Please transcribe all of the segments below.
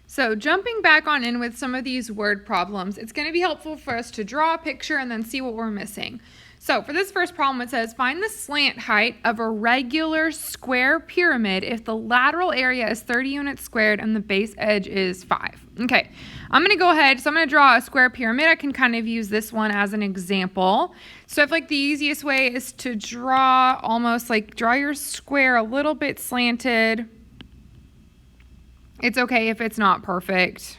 So jumping back on in with some of these word problems, it's going to be helpful for us to draw a picture and then see what we're missing. So for this first problem, it says, find the slant height of a regular square pyramid if the lateral area is 30 units squared and the base edge is 5. Okay, I'm going to go ahead. So I'm going to draw a square pyramid. I can kind of use this one as an example. So I feel like the easiest way is to draw almost like draw your square a little bit slanted. It's okay if it's not perfect.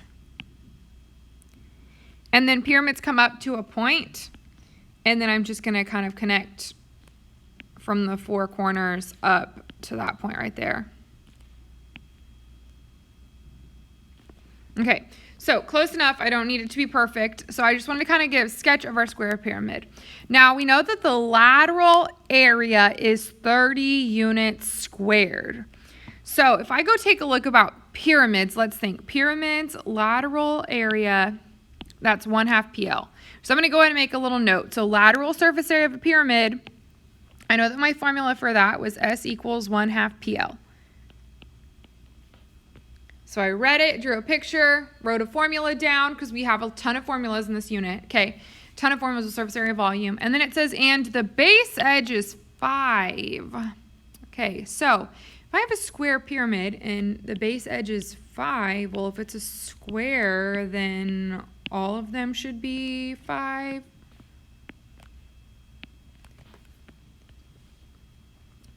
And then pyramids come up to a point. And then I'm just going to kind of connect from the 4 corners up to that point right there. Okay, so close enough. I don't need it to be perfect. So I just wanted to kind of give a sketch of our square pyramid. Now we know that the lateral area is 30 units squared. So if I go take a look about pyramids, let's think pyramids, lateral area, that's 1/2 PL. So I'm going to go ahead and make a little note. So lateral surface area of a pyramid, I know that my formula for that was S equals 1/2 PL. So I read it, drew a picture, wrote a formula down because we have a ton of formulas in this unit. Okay, ton of formulas with surface area volume. And then it says, and the base edge is 5. Okay, so if I have a square pyramid and the base edge is 5, well, if it's a square, then all of them should be 5.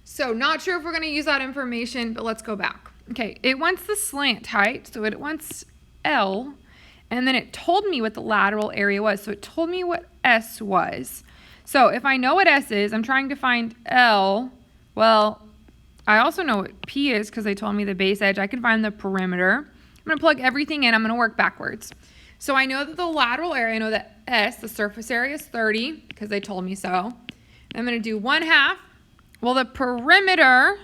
So not sure if we're going to use that information, but let's go back. Okay, it wants the slant height, so it wants L, and then it told me what the lateral area was, so it told me what S was. So if I know what S is, I'm trying to find L. Well, I also know what P is because they told me the base edge. I can find the perimeter. I'm going to plug everything in. I'm going to work backwards. So I know that the lateral area, I know that S, the surface area, is 30 because they told me so. I'm going to do 1/2. Well, the perimeter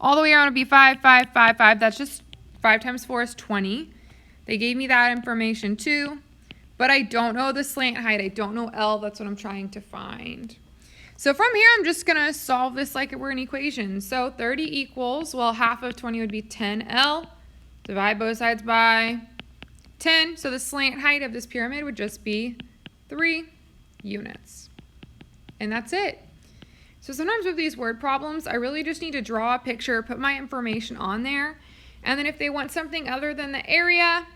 all the way around would be 5, 5, 5, 5. That's just 5 times 4 is 20. They gave me that information too, but I don't know the slant height. I don't know L. That's what I'm trying to find. So from here, I'm just going to solve this like it were an equation. So 30 equals, well, half of 20 would be 10L. Divide both sides by 10. So the slant height of this pyramid would just be 3 units. And that's it. So sometimes with these word problems, I really just need to draw a picture, put my information on there. And then if they want something other than the area,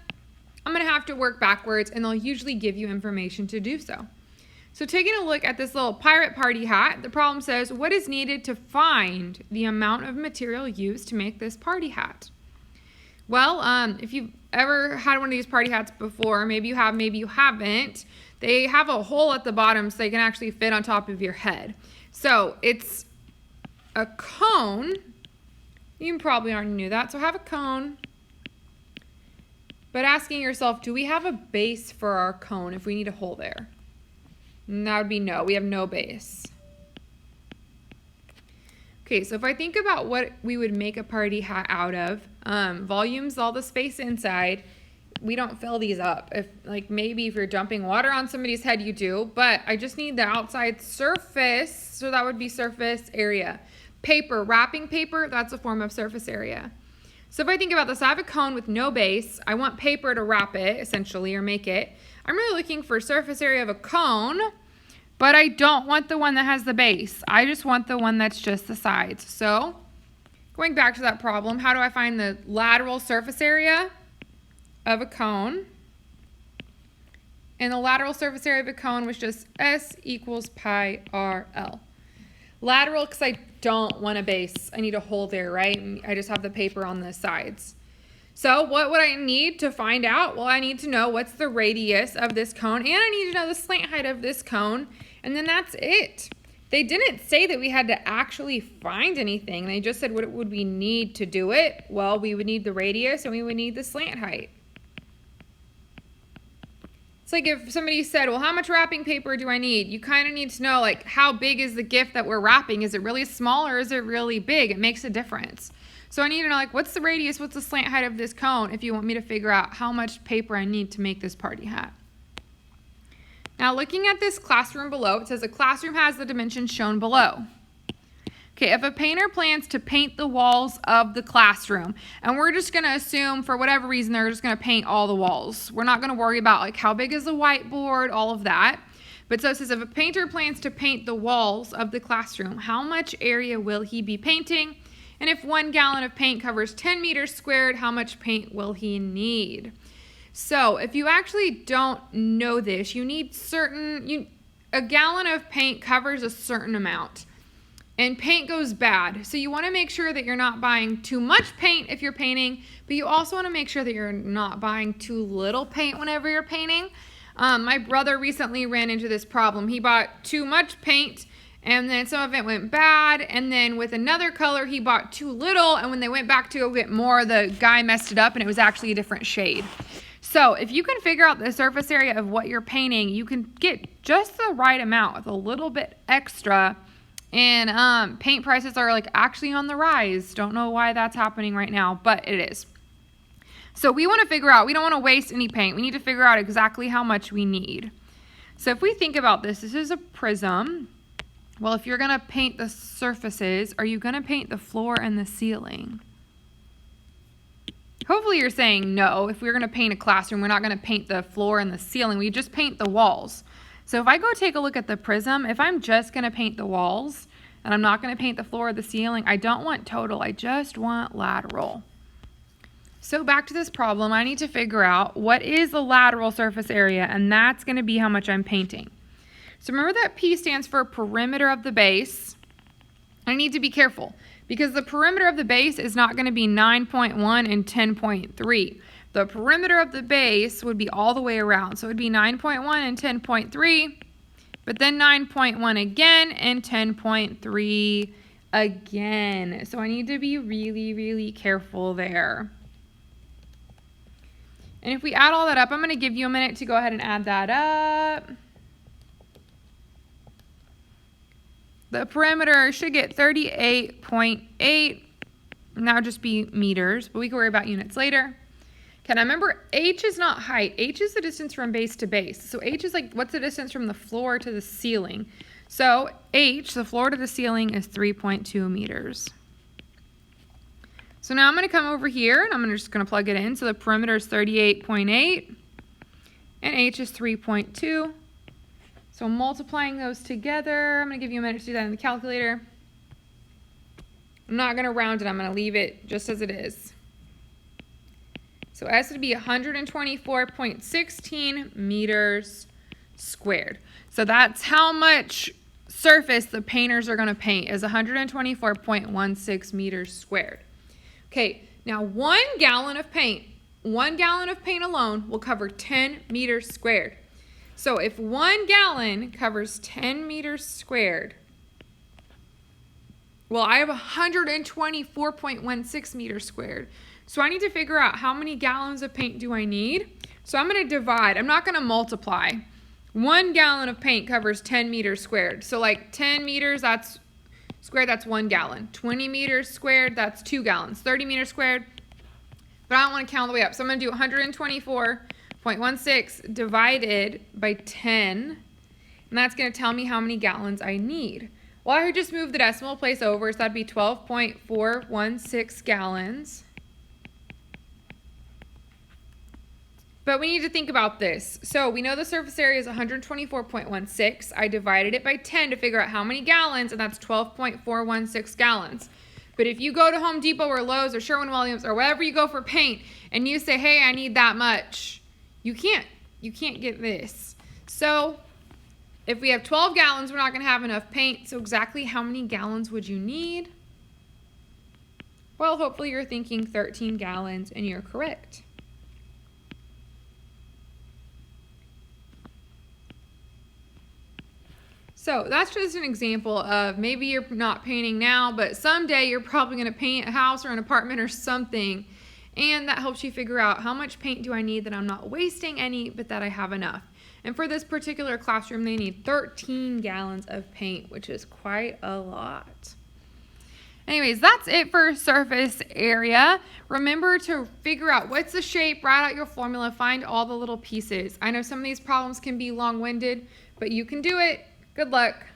I'm going to have to work backwards, and they'll usually give you information to do so. So taking a look at this little pirate party hat, the problem says, what is needed to find the amount of material used to make this party hat? Well, if you've ever had one of these party hats before, maybe you have, maybe you haven't, they have a hole at the bottom so they can actually fit on top of your head. So it's a cone. You probably already knew that. So have a cone. But asking yourself, do we have a base for our cone if we need a hole there? And that would be no. We have no base. Okay, so if I think about what we would make a party hat out of, volume's all the space inside. We don't fill these up. Maybe if you're dumping water on somebody's head, you do. But I just need the outside surface, so that would be surface area. Paper, wrapping paper, that's a form of surface area. So if I think about this, I have a cone with no base. I want paper to wrap it, essentially, or make it. I'm really looking for surface area of a cone, but I don't want the one that has the base. I just want the one that's just the sides. So going back to that problem, how do I find the lateral surface area of a cone? And the lateral surface area of a cone was just S equals pi R L. Lateral because I don't want a base. I need a hole there, right? And I just have the paper on the sides. So what would I need to find out? Well, I need to know what's the radius of this cone, and I need to know the slant height of this cone, and then that's it. They didn't say that we had to actually find anything. They just said what would we need to do it? Well, we would need the radius and we would need the slant height. It's like if somebody said, well, how much wrapping paper do I need? You kind of need to know, like, how big is the gift that we're wrapping? Is it really small or is it really big? It makes a difference. So I need to know, like, what's the radius, what's the slant height of this cone if you want me to figure out how much paper I need to make this party hat. Now, looking at this classroom below, it says a classroom has the dimensions shown below. Okay, if a painter plans to paint the walls of the classroom, and we're just going to assume for whatever reason they're just going to paint all the walls. We're not going to worry about like how big is the whiteboard, all of that. But so it says if a painter plans to paint the walls of the classroom, how much area will he be painting? And if 1 gallon of paint covers 10 meters squared, how much paint will he need? So if you actually don't know this, you need a gallon of paint covers a certain amount. And paint goes bad. So you want to make sure that you're not buying too much paint if you're painting, but you also want to make sure that you're not buying too little paint whenever you're painting. My brother recently ran into this problem. He bought too much paint, and then some of it went bad, and then with another color he bought too little, and when they went back to go get more, the guy messed it up and it was actually a different shade. So if you can figure out the surface area of what you're painting, you can get just the right amount with a little bit extra. And paint prices are like actually on the rise. Don't know why that's happening right now, but it is. So we want to figure out, we don't want to waste any paint. We need to figure out exactly how much we need. So if we think about this, this is a prism. Well, if you're going to paint the surfaces, are you going to paint the floor and the ceiling? Hopefully you're saying no. If we're going to paint a classroom, we're not going to paint the floor and the ceiling. We just paint the walls. So if I go take a look at the prism, if I'm just going to paint the walls and I'm not going to paint the floor or the ceiling, I don't want total. I just want lateral. So back to this problem, I need to figure out what is the lateral surface area, and that's going to be how much I'm painting. So remember that P stands for perimeter of the base. I need to be careful because the perimeter of the base is not going to be 9.1 and 10.3. The perimeter of the base would be all the way around. So it would be 9.1 and 10.3, but then 9.1 again and 10.3 again. So I need to be really, really careful there. And if we add all that up, I'm going to give you a minute to go ahead and add that up. The perimeter should get 38.8. Now just be meters, but we can worry about units later. Okay, now remember, H is not height. H is the distance from base to base. So H is like, what's the distance from the floor to the ceiling? So H, the floor to the ceiling, is 3.2 meters. So now I'm going to come over here, and I'm just going to plug it in. So the perimeter is 38.8, and H is 3.2. So multiplying those together, I'm going to give you a minute to do that in the calculator. I'm not going to round it. I'm going to leave it just as it is. So S would be 124.16 meters squared. So that's how much surface the painters are going to paint, is 124.16 meters squared. Okay, now 1 gallon of paint alone will cover 10 meters squared. So if 1 gallon covers 10 meters squared, well, I have 124.16 meters squared. So I need to figure out how many gallons of paint do I need. So I'm going to divide. I'm not going to multiply. 1 gallon of paint covers 10 meters squared. So like 10 meters, that's squared, that's 1 gallon. 20 meters squared, that's 2 gallons. 30 meters squared, but I don't want to count all the way up. So I'm going to do 124.16 divided by 10, and that's going to tell me how many gallons I need. Well, I just moved the decimal place over, so that'd be 12.416 gallons. But we need to think about this. So we know the surface area is 124.16. I divided it by 10 to figure out how many gallons, and that's 12.416 gallons. But if you go to Home Depot or Lowe's or Sherwin-Williams or wherever you go for paint, and you say, hey, I need that much, you can't get this. So if we have 12 gallons, we're not going to have enough paint. So exactly how many gallons would you need? Well, hopefully you're thinking 13 gallons, and you're correct. So that's just an example of maybe you're not painting now, but someday you're probably going to paint a house or an apartment or something, and that helps you figure out how much paint do I need that I'm not wasting any, but that I have enough. And for this particular classroom, they need 13 gallons of paint, which is quite a lot. Anyways, that's it for surface area. Remember to figure out what's the shape, write out your formula, find all the little pieces. I know some of these problems can be long-winded, but you can do it. Good luck.